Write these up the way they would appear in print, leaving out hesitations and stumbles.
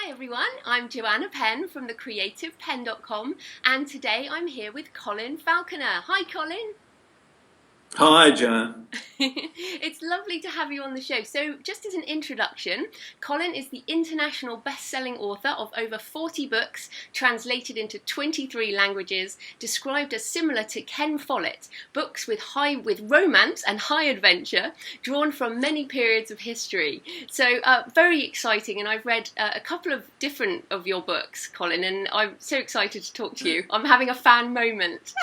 Hi everyone, I'm Joanna Penn from thecreativepenn.com, and today I'm here with Colin Falconer. Hi Colin. Hi, Jan. It's lovely to have you on the show. So just as an introduction, Colin is the international best-selling author of over 40 books, translated into 23 languages, described as similar to Ken Follett, books with romance and high adventure, drawn from many periods of history. So very exciting, and I've read a couple of different of your books, Colin, and I'm so excited to talk to you. I'm having a fan moment.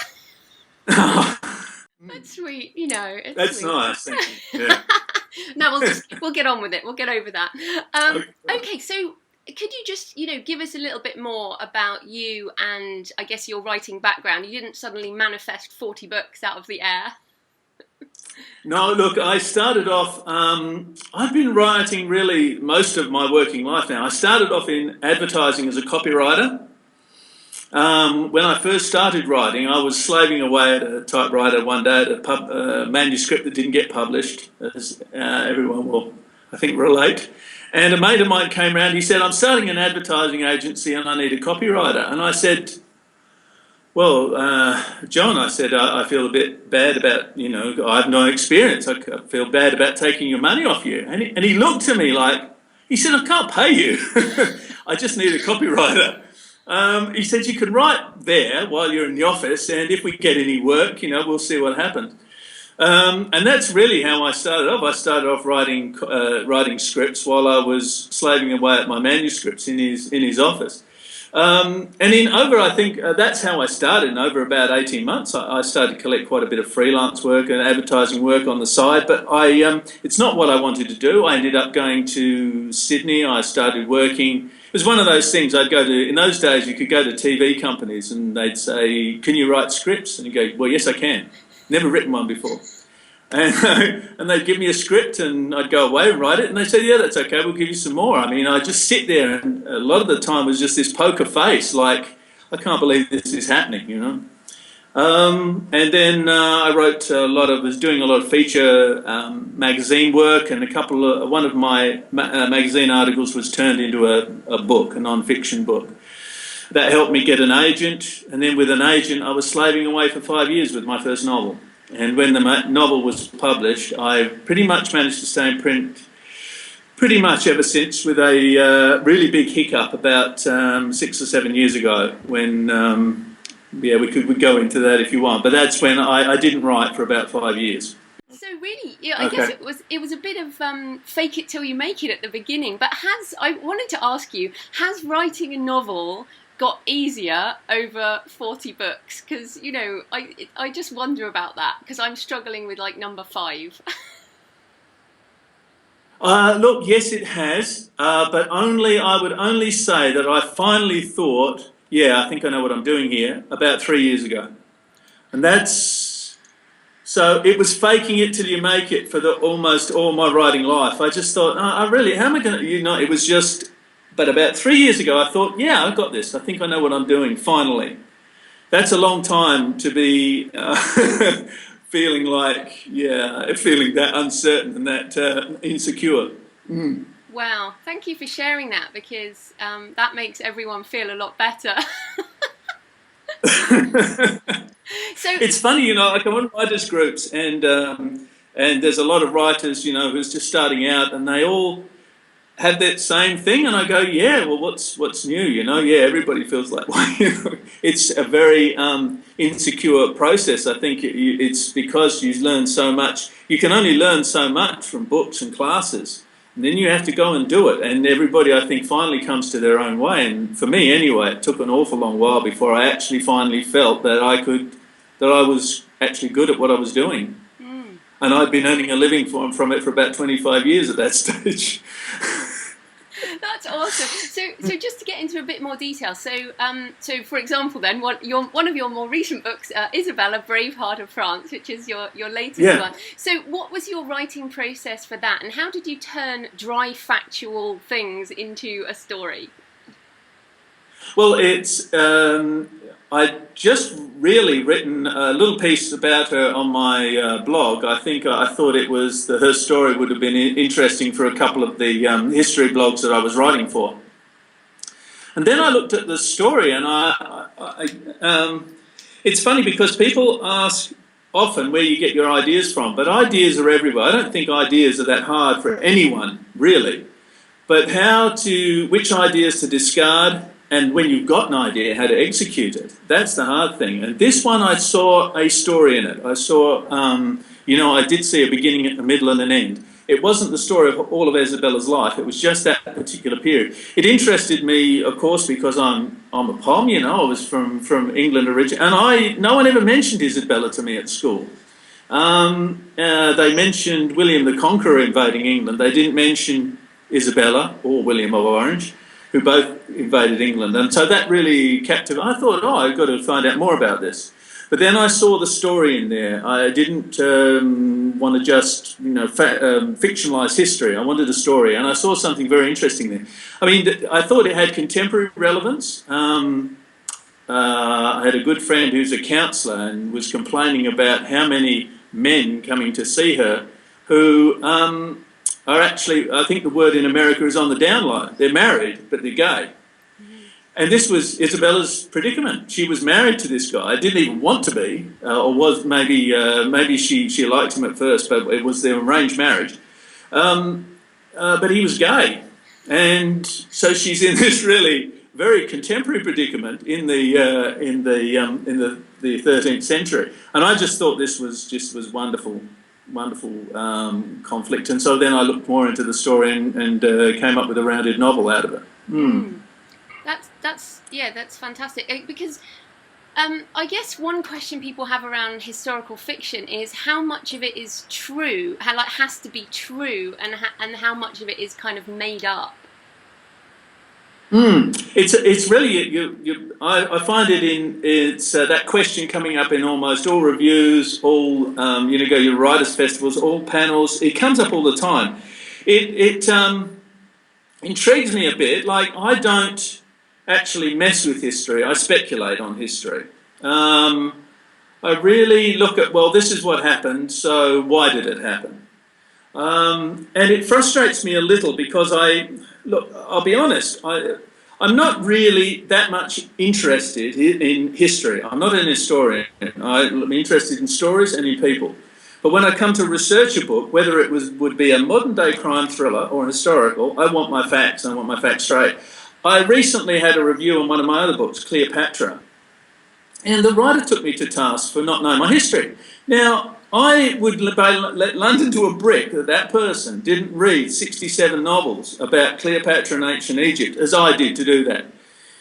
That's sweet, it's That's sweet. nice, thank you. Yeah. No, we'll get on with it. We'll get over that. Okay. Okay, so could you just, give us a little bit more about you and I guess your writing background? You didn't suddenly manifest 40 books out of the air. No, look, I started off, I've been writing really most of my working life now. I started off in advertising as a copywriter. When I first started writing, I was slaving away at a typewriter one day at a manuscript that didn't get published, as everyone will, I think, relate. And a mate of mine came around, he said, I'm starting an advertising agency and I need a copywriter. And I said, well, John, I said, I feel a bit bad about, I have no experience. I feel bad about taking your money off you. And he looked at me like, he said, I can't pay you. I just need a copywriter. He said, you can write there while you're in the office, and if we get any work, we'll see what happens. And that's really how I started off. I started off writing scripts while I was slaving away at my manuscripts in his office. And I think that's how I started. In over about 18 months, I started to collect quite a bit of freelance work and advertising work on the side. But it's not what I wanted to do. I ended up going to Sydney. I started working. It was one of those things I'd go to. In those days, you could go to TV companies and they'd say, "Can you write scripts?" And you go, "Well, yes, I can. Never written one before." And they'd give me a script and I'd go away and write it. And they said, "Yeah, that's okay. We'll give you some more." I mean, I'd just sit there and a lot of the time was just this poker face, like, I can't believe this is happening. And then I was doing a lot of feature magazine work, and one of my magazine articles was turned into a book, a non-fiction book. That helped me get an agent, and then with an agent I was slaving away for 5 years with my first novel. And when the novel was published, I pretty much managed to stay in print pretty much ever since, with a really big hiccup about 6 or 7 years ago when... we could go into that if you want, but that's when I didn't write for about 5 years. So really, I guess it was a bit of fake it till you make it at the beginning. But I wanted to ask you, has writing a novel got easier over 40 books? Because I just wonder about that, because I'm struggling with like number 5. Look, yes, it has, but I would only say that I finally thought, yeah, I think I know what I'm doing here, about 3 years ago. And so it was faking it till you make it for almost all my writing life. I just thought, how am I going to, it was just, but about 3 years ago I thought, yeah, I've got this. I think I know what I'm doing, finally. That's a long time to be feeling that uncertain and that insecure. Mm. Wow, thank you for sharing that, because that makes everyone feel a lot better. So it's funny, I come on writers groups and there's a lot of writers, who's just starting out, and they all have that same thing, and I go, yeah, well, what's new? Yeah, everybody feels that way. It's a very insecure process. I think it's because you learn so much. You can only learn so much from books and classes. And then you have to go and do it. And everybody, I think, finally comes to their own way. And for me, anyway, it took an awful long while before I actually finally felt that I was actually good at what I was doing. Mm. And I'd been earning a living from it for about 25 years at that stage. That's awesome. So just to get into a bit more detail, so for example, then one of your more recent books, Isabella, Brave Heart of France, which is your latest one. So what was your writing process for that, and how did you turn dry factual things into a story? Well, it's I'd just really written a little piece about her on my blog. I thought her story would have been interesting for a couple of the history blogs that I was writing for. And then I looked at the story, and it's funny because people ask often where you get your ideas from, but ideas are everywhere. I don't think ideas are that hard for anyone, really. But which ideas to discard, and when you've got an idea, how to execute it. That's the hard thing. And this one, I saw a story in it. I saw, I did see a beginning, a middle, and an end. It wasn't the story of all of Isabella's life. It was just that particular period. It interested me, of course, because I'm a Pom. I was from England originally, and no one ever mentioned Isabella to me at school. They mentioned William the Conqueror invading England. They didn't mention Isabella or William of Orange, who both invaded England. And so that really captivated. I thought, I've got to find out more about this. But then I saw the story in there. I didn't want to just, fictionalise history. I wanted a story, and I saw something very interesting there. I mean, I thought it had contemporary relevance. I had a good friend who's a counsellor and was complaining about how many men coming to see her who are actually, I think the word in America is on the downline. They're married, but they're gay. And this was Isabella's predicament. She was married to this guy, didn't even want to be, or was maybe she liked him at first, but it was their arranged marriage. But he was gay, and so she's in this really very contemporary predicament in the 13th century. And I just thought this was wonderful conflict. And so then I looked more into the story and came up with a rounded novel out of it. That's fantastic, because I guess one question people have around historical fiction is how much of it is true, has to be true, and how much of it is kind of made up. It's really I find it's that question coming up in almost all reviews, all go your writers' festivals, all panels. It comes up all the time. It intrigues me a bit. Like, I don't actually mess with history. I speculate on history. I really look at, well, this is what happened, so why did it happen? And it frustrates me a little because I'll be honest, I'm not really that much interested in history. I'm not an historian. I'm interested in stories and in people. But when I come to research a book, whether it would be a modern-day crime thriller or an historical, I want my facts. I want my facts straight. I recently had a review on one of my other books, Cleopatra, and the writer took me to task for not knowing my history. Now, I would let London to a brick that person didn't read 67 novels about Cleopatra and ancient Egypt, as I did to do that.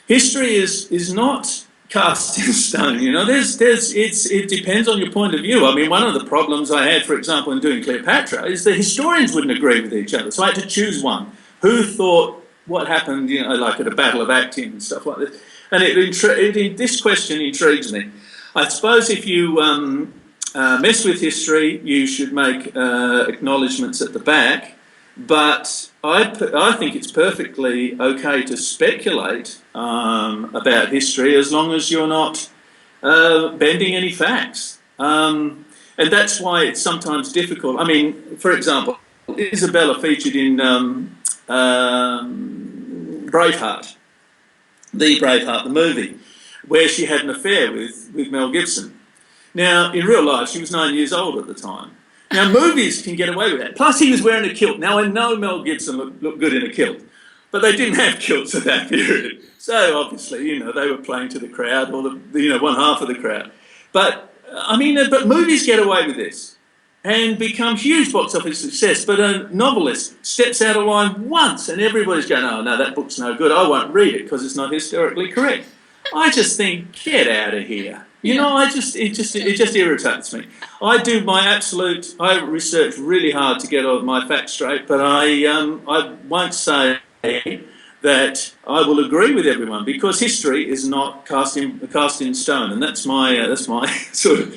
History is not cast in stone, it depends on your point of view. I mean, one of the problems I had, for example, in doing Cleopatra is the historians wouldn't agree with each other, so I had to choose one. Who thought what happened, like at a battle of Actium and stuff like this. And this question intrigues me. I suppose if you mess with history, you should make acknowledgements at the back, but I think it's perfectly okay to speculate about history as long as you're not bending any facts. And that's why it's sometimes difficult. I mean, for example, Isabella featured in Braveheart, the movie, where she had an affair with Mel Gibson. Now, in real life, she was 9 years old at the time. Now, movies can get away with that. Plus, he was wearing a kilt. Now, I know Mel Gibson looked good in a kilt, but they didn't have kilts at that period. So, obviously, they were playing to the crowd, or one half of the crowd. But movies get away with this and become huge box office success. But a novelist steps out of line once and everybody's going, oh, no, that book's no good. I won't read it because it's not historically correct. I just think, get out of here. It just irritates me. I do my absolute, I research really hard to get all my facts straight, but I won't say that I will agree with everyone because history is not cast in stone, and that's my sort of.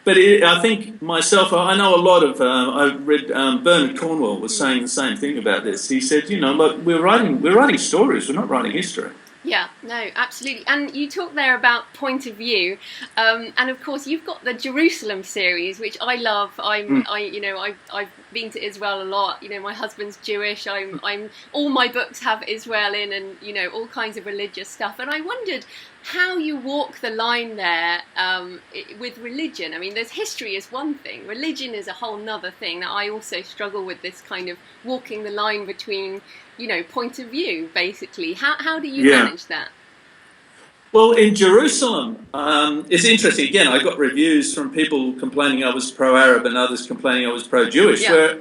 But I think myself, I know a lot of. I read Bernard Cornwell was saying the same thing about this. He said, look, we're writing stories. We're not writing history. Yeah. No, absolutely. And you talk there about point of view, and of course you've got the Jerusalem series, which I love. Mm. I've been to Israel a lot. My husband's Jewish. All my books have Israel in, and all kinds of religious stuff. And I wondered how you walk the line there with religion. I mean, there's history is one thing, religion is a whole nother thing. That I also struggle with this kind of walking the line between point of view, basically. How do you manage that? Well, in Jerusalem, it's interesting. Again, I got reviews from people complaining I was pro-Arab and others complaining I was pro-Jewish. Yeah.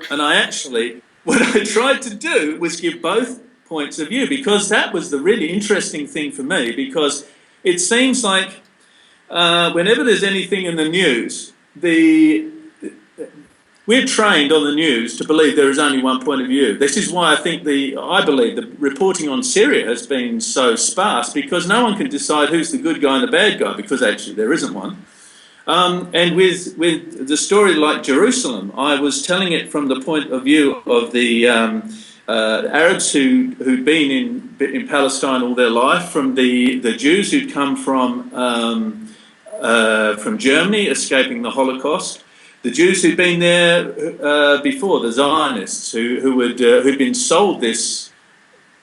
What I tried to do was give both points of view, because that was the really interesting thing for me, because it seems like whenever there's anything in the news, we're trained on the news to believe there is only one point of view. This is why I believe the reporting on Syria has been so sparse, because no one can decide who's the good guy and the bad guy, because actually there isn't one. And with the story like Jerusalem, I was telling it from the point of view of the Arabs who'd been in Palestine all their life, from the Jews who'd come from Germany, escaping the Holocaust, the Jews who'd been there before, the Zionists who'd been sold this,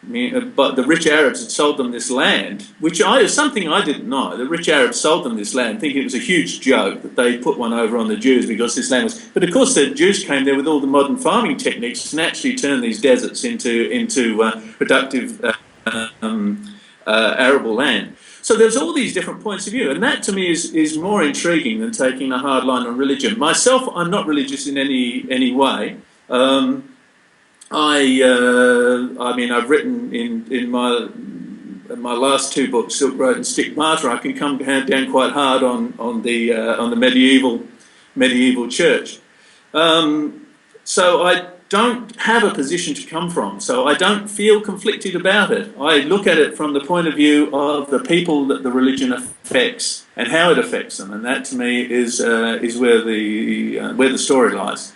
but the rich Arabs had sold them this land, which is something I didn't know. The rich Arabs sold them this land, thinking it was a huge joke that they put one over on the Jews because this land was. But of course, the Jews came there with all the modern farming techniques and actually turned these deserts into productive arable land. So there's all these different points of view, and that to me is more intriguing than taking a hard line on religion. Myself, I'm not religious in any way. I've written in my last two books, Silk Road and Stigmata. I can come down quite hard on the medieval church. So I don't have a position to come from, so I don't feel conflicted about it. I look at it from the point of view of the people that the religion affects and how it affects them, and that to me is where the story lies.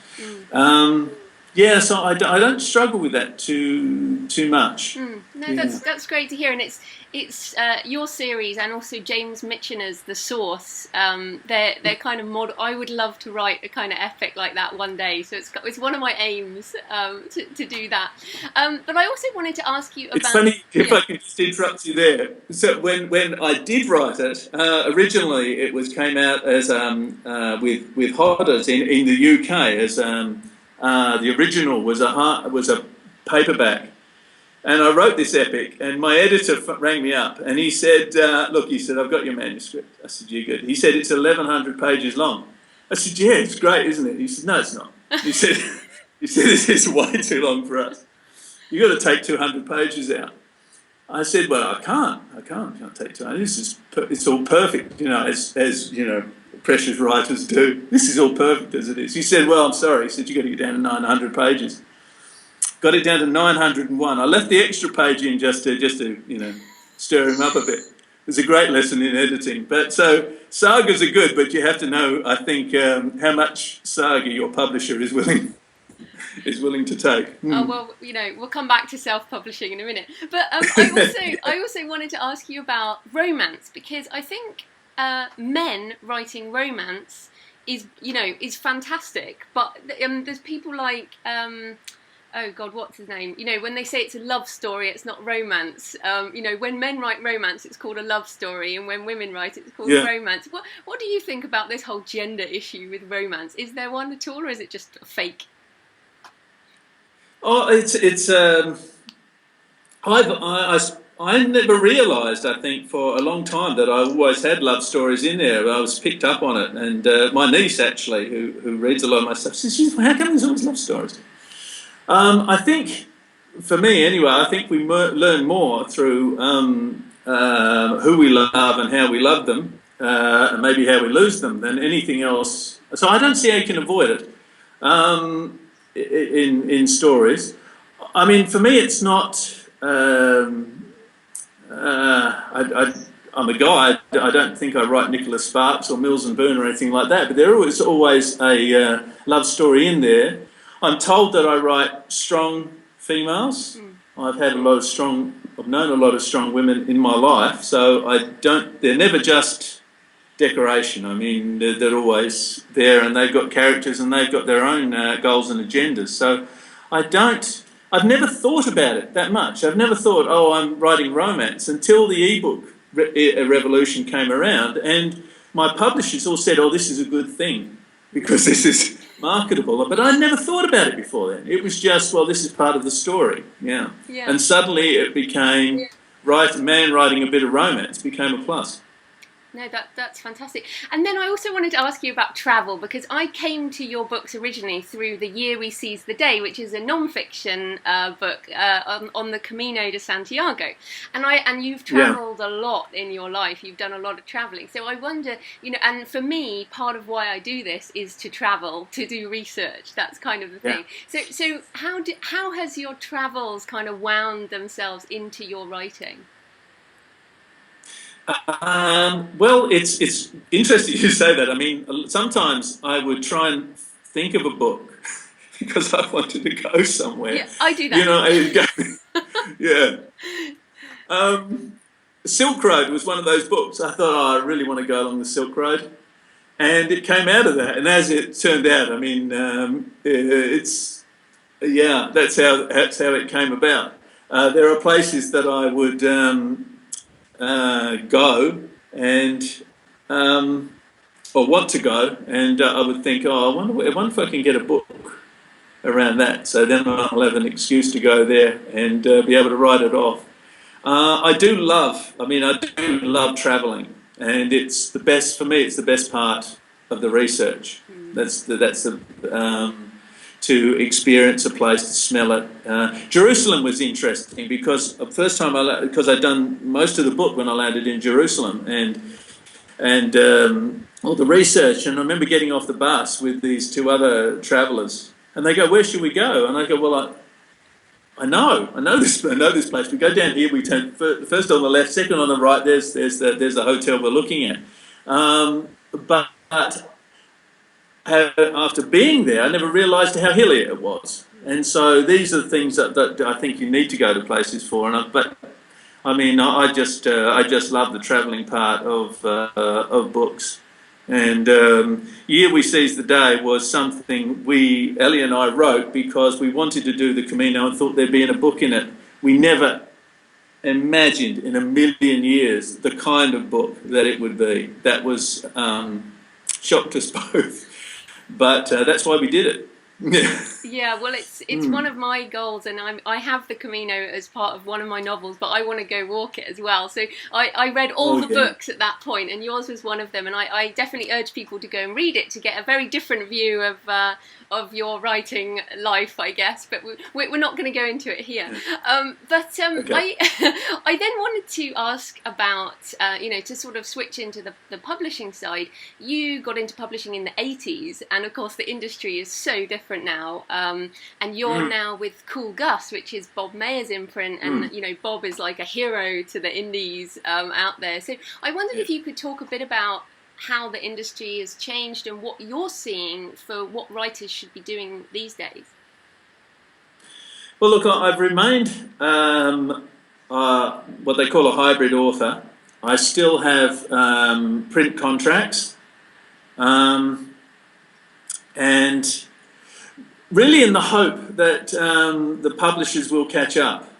So I don't struggle with that too much. No, that's great to hear, and it's your series and also James Michener's The Source. They're kind of model. I would love to write a kind of epic like that one day. So it's one of my aims to do that. But I also wanted to ask you about. It's funny if I can just interrupt you there. So when I did write it, originally it came out as with Hodders in the UK as. The original was a paperback, and I wrote this epic. And my editor rang me up, and he said, "Look," he said, "I've got your manuscript." I said, "You good?" He said, "It's 1,100 pages long." I said, "Yeah, it's great, isn't it?" He said, "No, it's not." He said, "This is way too long for us. You got to take 200 pages out." I said, "Well, I can't take 200. It's all perfect, as precious writers do. This is all perfect as it is." He said, "Well, I'm sorry." He said, "You got to get down to 900 pages." Got it down to 901. I left the extra page in just to stir him up a bit. It was a great lesson in editing. But so sagas are good, but you have to know, I think, how much saga your publisher is willing to take. Oh well, we'll come back to self-publishing in a minute. But I also wanted to ask you about romance, because I think men writing romance is fantastic. But there's people like oh God, what's his name? When they say it's a love story, it's not romance. When men write romance, it's called a love story, and when women write, it's called romance. What do you think about this whole gender issue with romance? Is there one at all, or is it just fake? Oh, I never realised, I think, for a long time that I always had love stories in there. I was picked up on it, and my niece actually, who reads a lot of my stuff, says, "How come there's always love stories?" I think, for me anyway, I think we learn more through who we love and how we love them, and maybe how we lose them, than anything else. So I don't see how you can avoid it. In stories, I mean, for me, it's not. I'm a guy. I don't think I write Nicholas Sparks or Mills and Boon or anything like that. But there is always a love story in there. I'm told that I write strong females. I've had a lot of strong I've known a lot of strong women in my life, so they're never just decoration. I mean, they're always there, and they've got characters and they've got their own goals and agendas. So I've never thought about it that much. I've never thought, oh, I'm writing romance, until the ebook revolution came around, and my publishers all said, oh, this is a good thing because this is marketable. But I never thought about it before then. It was just, well, this is part of the story. Yeah. And suddenly it became, man writing a bit of romance became a plus. No, that's fantastic. And then I also wanted to ask you about travel, because I came to your books originally through The Year We Seize the Day, which is a non-fiction book on the Camino de Santiago. And you've travelled a lot in your life. You've done a lot of travelling. So I wonder, and for me, part of why I do this is to travel, to do research. That's kind of the thing. So how has your travels kind of wound themselves into your writing? Well, it's interesting you say that. I mean, sometimes I would try and think of a book because I wanted to go somewhere. Yeah, I do that. Silk Road was one of those books. I thought, oh, I really want to go along the Silk Road. And it came out of that. And as it turned out, I mean, that's how it came about. There are places that I would go and or want to go, and I would think, oh, I wonder if I can get a book around that, so then I'll have an excuse to go there and be able to write it off. I do love travelling, and it's the best for me. It's the best part of the research. That's to experience a place, to smell it. Jerusalem was interesting because the first time because I'd done most of the book when I landed in Jerusalem, and all the research. And I remember getting off the bus with these two other travellers, and they go, "Where should we go?" And I go, "Well, I know this place. We go down here. We turn first on the left, second on the right. There's the hotel we're looking at." But after being there, I never realised how hilly it was. And so these are the things that I think you need to go to places for. I just love the travelling part of books. And Year We Seize the Day was something Ellie and I wrote because we wanted to do the Camino and thought there'd be a book in it. We never imagined in a million years the kind of book that it would be. That was shocked us both. But that's why we did it. Yeah, well, it's one of my goals, and I have the Camino as part of one of my novels, but I want to go walk it as well. So I read all the books at that point, and yours was one of them. And I definitely urge people to go and read it to get a very different view of your writing life, I guess. But we're not going to go into it here. I then wanted to ask about, to sort of switch into the publishing side. You got into publishing in the 80s, and of course the industry is so different now, and you're now with Cool Gus, which is Bob Mayer's imprint, and Bob is like a hero to the indies out there. So I wondered if you could talk a bit about how the industry has changed and what you're seeing for what writers should be doing these days. Well, look, I've remained what they call a hybrid author. I still have print contracts, and really in the hope that the publishers will catch up.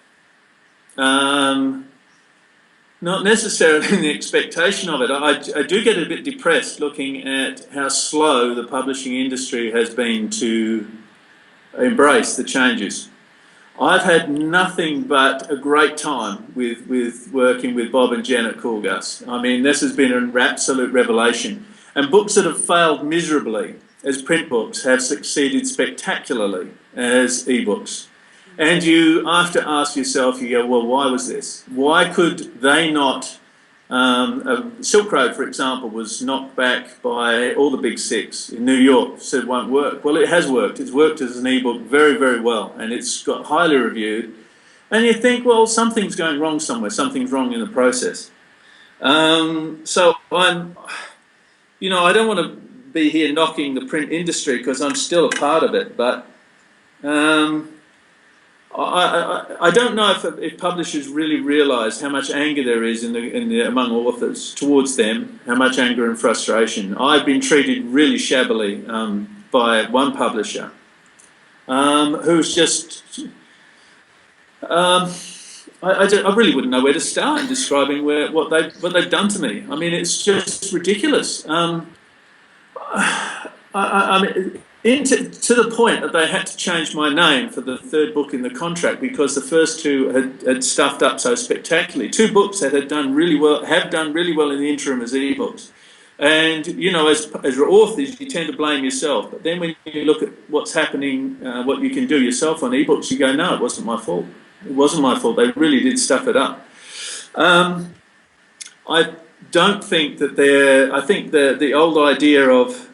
Not necessarily in the expectation of it. I do get a bit depressed looking at how slow the publishing industry has been to embrace the changes. I've had nothing but a great time with working with Bob and Jen at Cool Gus. I mean, this has been an absolute revelation. And books that have failed miserably as print books have succeeded spectacularly as ebooks. And you have to ask yourself, you go, well, why was this? Why could they not? Silk Road, for example, was knocked back by all the big six in New York, said it won't work. Well, it has worked. It's worked as an ebook very, very well, and it's got highly reviewed. And you think, well, something's going wrong somewhere. Something's wrong in the process. So I don't want to be here knocking the print industry because I'm still a part of it, but I I don't know if publishers really realise how much anger there is among authors towards them, how much anger and frustration. I've been treated really shabbily by one publisher who's just... I really wouldn't know where to start in describing what they've done to me. I mean, it's just ridiculous. I mean, to the point that they had to change my name for the third book in the contract because the first two had stuffed up so spectacularly. Two books that have done really well in the interim as ebooks. And, you know, as authors, you tend to blame yourself. But then when you look at what's happening, what you can do yourself on ebooks, you go, no, it wasn't my fault. It wasn't my fault. They really did stuff it up. I don't think that I think the old idea of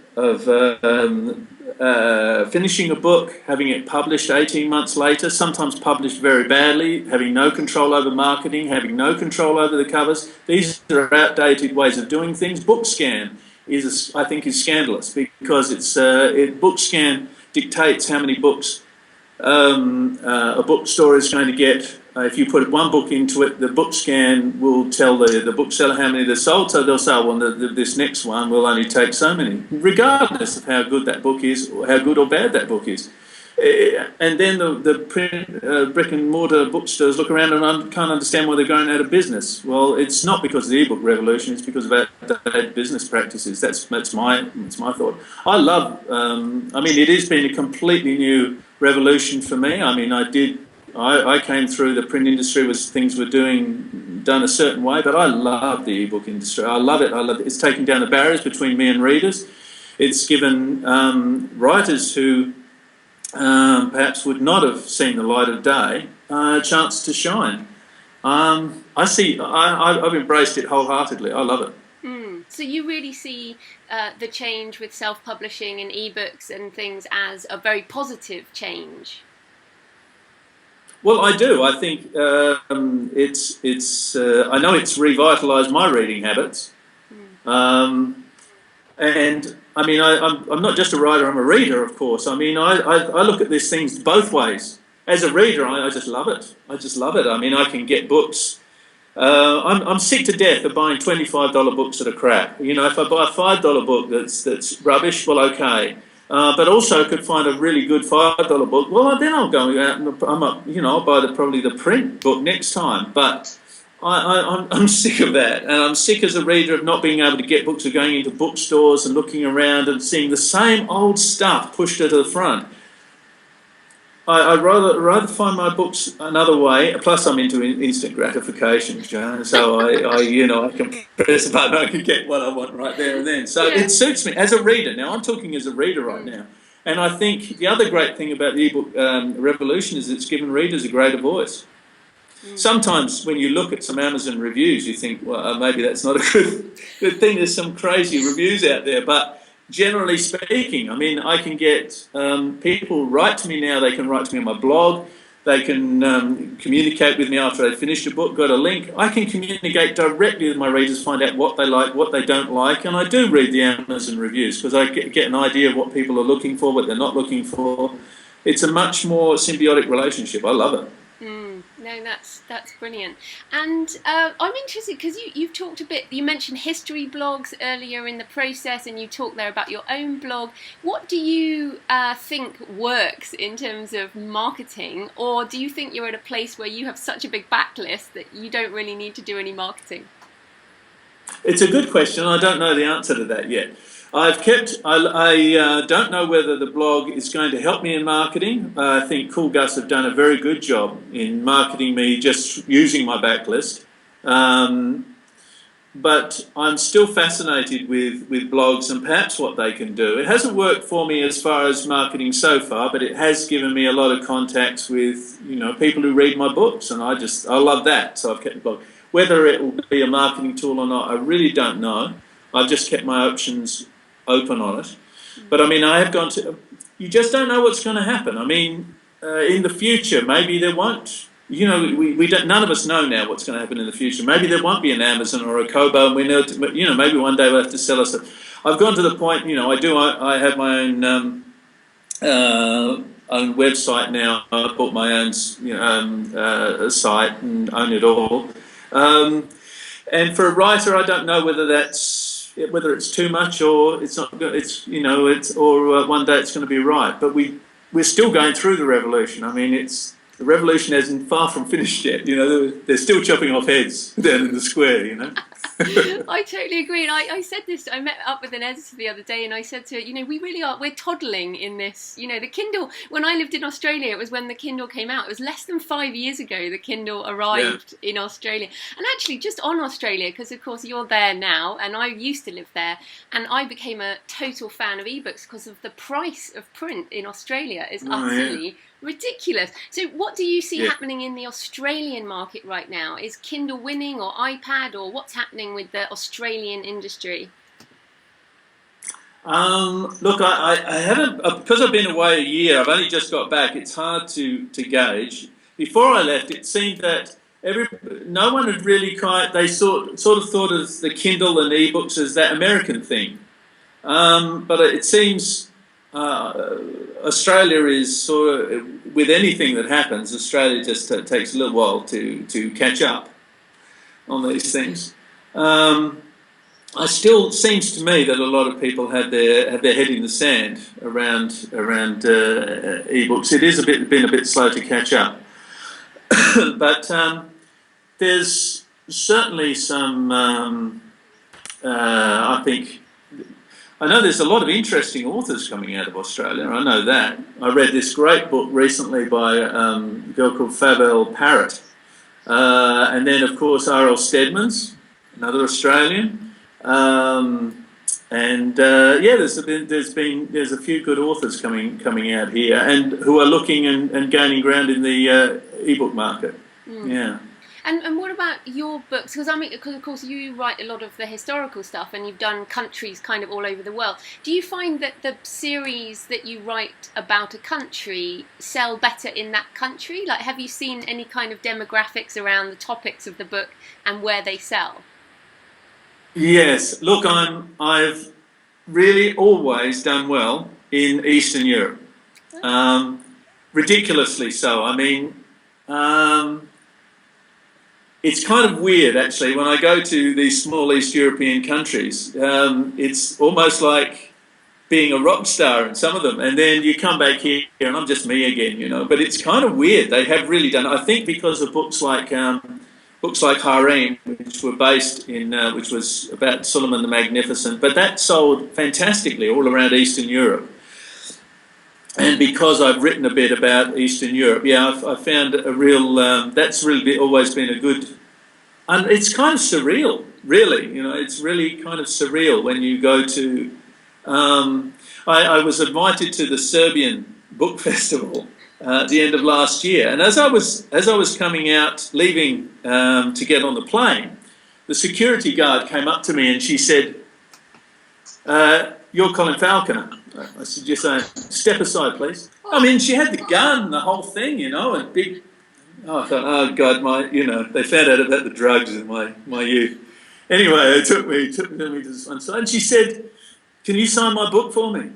finishing a book, having it published 18 months later, sometimes published very badly, having no control over marketing, having no control over the covers. These are outdated ways of doing things. BookScan I think is scandalous because BookScan dictates how many books a bookstore is going to get. If you put one book into it, the BookScan will tell the bookseller how many they're sold, so they'll say, well, this next one will only take so many, regardless of how good that book is or how good or bad that book is. And then the brick and mortar bookstores look around and can't understand why they're going out of business. Well, it's not because of the ebook revolution; it's because of outdated business practices. That's my thought. I love. I mean, it has been a completely new revolution for me. I mean, I came through the print industry with things were done a certain way, but I love the ebook industry. I love it. It's taken down the barriers between me and readers. It's given writers who perhaps would not have seen the light of day a chance to shine. I've embraced it wholeheartedly. I love it. So you really see the change with self-publishing and ebooks and things as a very positive change? Well, I do. I think I know it's revitalised my reading habits, and I mean I'm not just a writer; I'm a reader, of course. I mean I look at these things both ways. As a reader, I just love it. I just love it. I mean, I can get books. I'm sick to death of buying $25 books that are crap. You know, if I buy a $5 book that's rubbish, well, okay. But also could find a really good $5 book. Well, then I'll go out and I'll buy probably the print book next time. But I'm sick of that, and I'm sick as a reader of not being able to get books, of going into bookstores and looking around and seeing the same old stuff pushed to the front. I'd rather find my books another way. Plus, I'm into instant gratification, Joan. So I can press a button, I can get what I want right there and then. So It suits me as a reader. Now, I'm talking as a reader right now, and I think the other great thing about the ebook revolution is it's given readers a greater voice. Sometimes when you look at some Amazon reviews, you think, well, maybe that's not a good thing. There's some crazy reviews out there, but generally speaking, I mean, I can get people write to me now. They can write to me on my blog. They can communicate with me after they've finished a book, got a link. I can communicate directly with my readers, find out what they like, what they don't like. And I do read the Amazon reviews because I get an idea of what people are looking for, what they're not looking for. It's a much more symbiotic relationship. I love it. No, that's brilliant. And I'm interested because you've talked a bit, you mentioned history blogs earlier in the process, and you talked there about your own blog. What do you think works in terms of marketing, or do you think you're at a place where you have such a big backlist that you don't really need to do any marketing? It's a good question. I don't know the answer to that yet. I don't know whether the blog is going to help me in marketing. I think Cool Gus have done a very good job in marketing me just using my backlist. But I'm still fascinated with blogs and perhaps what they can do. It hasn't worked for me as far as marketing so far, but it has given me a lot of contacts with people who read my books, and I love that. So I've kept the blog. Whether it will be a marketing tool or not, I really don't know. I've just kept my options open on it. But I mean, you just don't know what's going to happen. I mean, in the future, maybe there won't, we don't, none of us know now what's going to happen in the future. Maybe there won't be an Amazon or a Kobo, and maybe one day we'll have to sell us. I've gone to the point, I have my own own website now. I bought my own site and own it all. And for a writer, I don't know whether it's too much or it's not. One day it's going to be right. But we're still going through the revolution. I mean, the revolution isn't far from finished yet. They're still chopping off heads down in the square. I totally agree. And I said this, I met up with an editor the other day and I said to her, we really are, we're toddling in this. The Kindle, when I lived in Australia, it was when the Kindle came out. It was less than 5 years ago the Kindle arrived in Australia. And actually, just on Australia, because of course you're there now and I used to live there, and I became a total fan of ebooks because of the price of print in Australia is utterly ridiculous. So what do you see happening in the Australian market right now? Is Kindle winning, or iPad, or what's happening with the Australian industry? Look, I haven't, because I've been away a year, I've only just got back, it's hard to gauge. Before I left, it seemed that no one had really they sort of thought of the Kindle and ebooks as that American thing. But it seems Australia is sort of, with anything that happens, Australia just takes a little while to catch up on these things. It still seems to me that a lot of people have their head in the sand around ebooks. It is been a bit slow to catch up, but there's certainly some. I know there's a lot of interesting authors coming out of Australia. I know that. I read this great book recently by a girl called Fabel Parrott, and then of course R.L. Steadman's, another Australian. There's a few good authors coming out here and who are looking and gaining ground in the ebook market. Yeah. And what about your books? Because of course you write a lot of the historical stuff, and you've done countries kind of all over the world. Do you find that the series that you write about a country sell better in that country? Like, have you seen any kind of demographics around the topics of the book and where they sell? Yes. Look, I've really always done well in Eastern Europe. Ridiculously so. I mean. It's kind of weird, actually, when I go to these small East European countries. It's almost like being a rock star in some of them, and then you come back here and I'm just me again, But it's kind of weird. They have really done. I think because of books like Harem, which were based in, which was about Suleiman the Magnificent, but that sold fantastically all around Eastern Europe. And because I've written a bit about Eastern Europe, I found a real, that's really always been a good, and it's kind of surreal, really, it's really kind of surreal when you go to, I was invited to the Serbian Book Festival at the end of last year, and as I was coming out, leaving to get on the plane, the security guard came up to me and she said, "You're Colin Falconer." I said, "Yes, I am. Step aside, please." I mean, she had the gun, the whole thing, and big. Oh, I thought, oh God, they found out about the drugs in my youth. Anyway, they took me to this one side, and she said, "Can you sign my book for me?"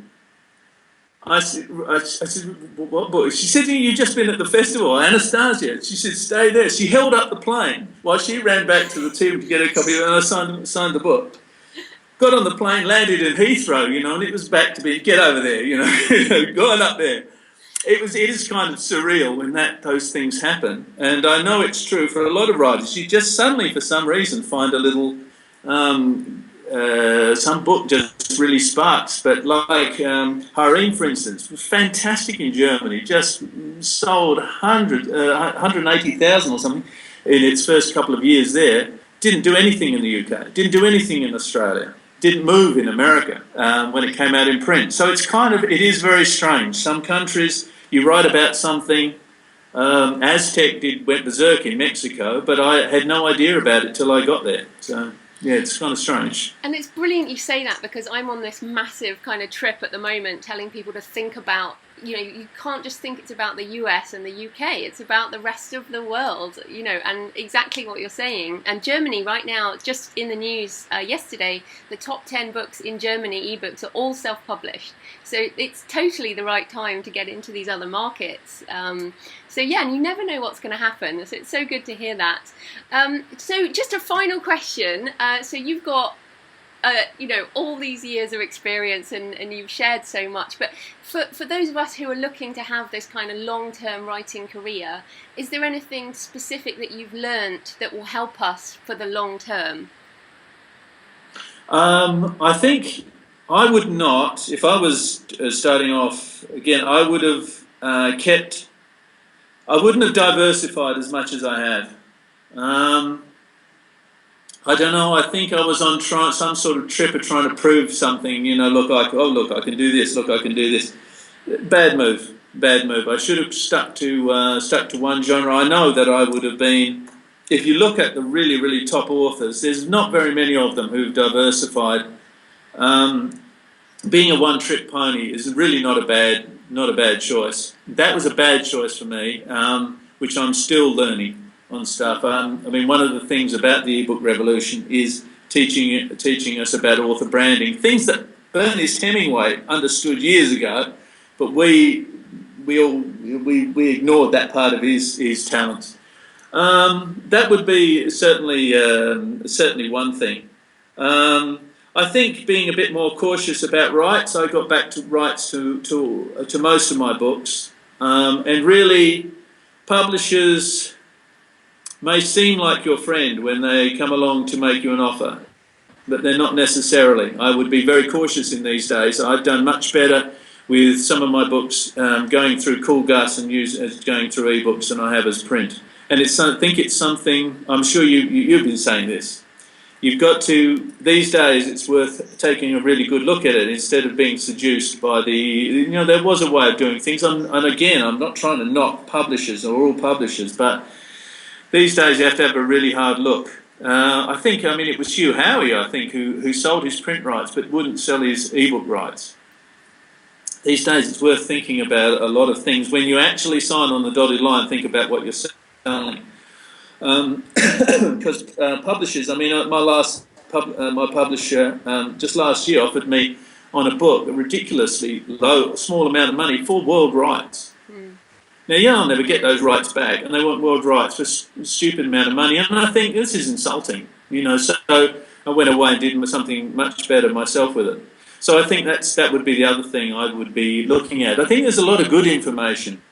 I said, "What book?" She said, "You've just been at the festival, Anastasia." She said, "Stay there." She held up the plane while she ran back to the team to get a copy of it, and I signed the book. Got on the plane, landed in Heathrow, and it was back to get over there, going up there. It is kind of surreal when those things happen, and I know it's true for a lot of writers. You just suddenly, for some reason, find a little, some book just really sparks. But like Harem, for instance, was fantastic in Germany, just sold 180,000 or something in its first couple of years there. Didn't do anything in the UK, didn't do anything in Australia. Didn't move in America when it came out in print. So it is very strange. Some countries, you write about something, Aztec went berserk in Mexico, but I had no idea about it till I got there. So, yeah, it's kind of strange. And it's brilliant you say that, because I'm on this massive kind of trip at the moment telling people to think about, you can't just think it's about the US and the UK. It's about the rest of the world, and exactly what you're saying. And Germany right now, just in the news yesterday, the top 10 books in Germany, ebooks, are all self-published. So it's totally the right time to get into these other markets. So yeah, and you never know what's going to happen. So it's so good to hear that. So just a final question. So you've got all these years of experience and you've shared so much, but for those of us who are looking to have this kind of long-term writing career, is there anything specific that you've learnt that will help us for the long term? I think I would not, if I was starting off again, I would have I wouldn't have diversified as much as I have. I don't know, I think I was on some sort of trip of trying to prove something, look, I can do this, look, I can do this. Bad move. I should have stuck to one genre. I know that I would have been, if you look at the really, really top authors, there's not very many of them who've diversified. Being a one-trick pony is really not a bad choice. That was a bad choice for me, which I'm still learning on stuff. One of the things about the ebook revolution is teaching us about author branding, things that Ernest Hemingway understood years ago, but we ignored that part of his talents. That would be certainly one thing. I think being a bit more cautious about rights. I got back to rights to most of my books, and really, publishers may seem like your friend when they come along to make you an offer, but they're not necessarily. I would be very cautious in these days. I've done much better with some of my books going through Cool Gus and going through ebooks than I have as print. And I think it's something, I'm sure you've been saying this, you've got to, these days it's worth taking a really good look at it instead of being seduced by there was a way of doing things. And again, I'm not trying to knock publishers or all publishers, but these days you have to have a really hard look. I think, it was Hugh Howey, I think, who sold his print rights but wouldn't sell his ebook rights. These days it's worth thinking about a lot of things. When you actually sign on the dotted line, think about what you're selling. Because publishers, my publisher just last year offered me on a book a ridiculously small amount of money for world rights. Now, I'll never get those rights back, and they want world rights for a stupid amount of money, and I think this is insulting, so I went away and did something much better myself with it. So I think that would be the other thing I would be looking at. I think there's a lot of good information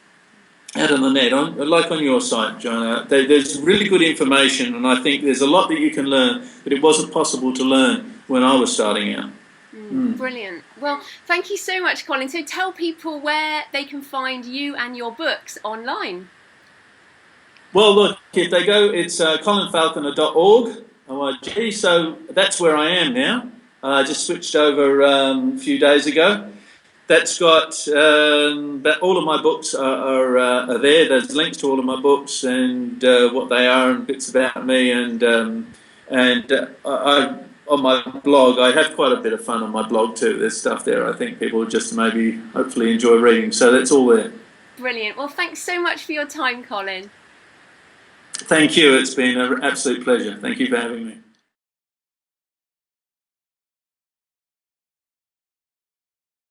out on the net, like on your site, John. There's really good information, and I think there's a lot that you can learn that it wasn't possible to learn when I was starting out. Brilliant. Well, thank you so much, Colin. So tell people where they can find you and your books online. Well, look, if they go, it's colinfalconer.org, O-R-G, so that's where I am now. I just switched over a few days ago. That's got all of my books are there. There's links to all of my books and what they are and bits about me. And I on my blog, I have quite a bit of fun on my blog too. There's stuff there I think people just maybe hopefully enjoy reading. So that's all there. Brilliant. Well, thanks so much for your time, Colin. Thank you. It's been an absolute pleasure. Thank you for having me.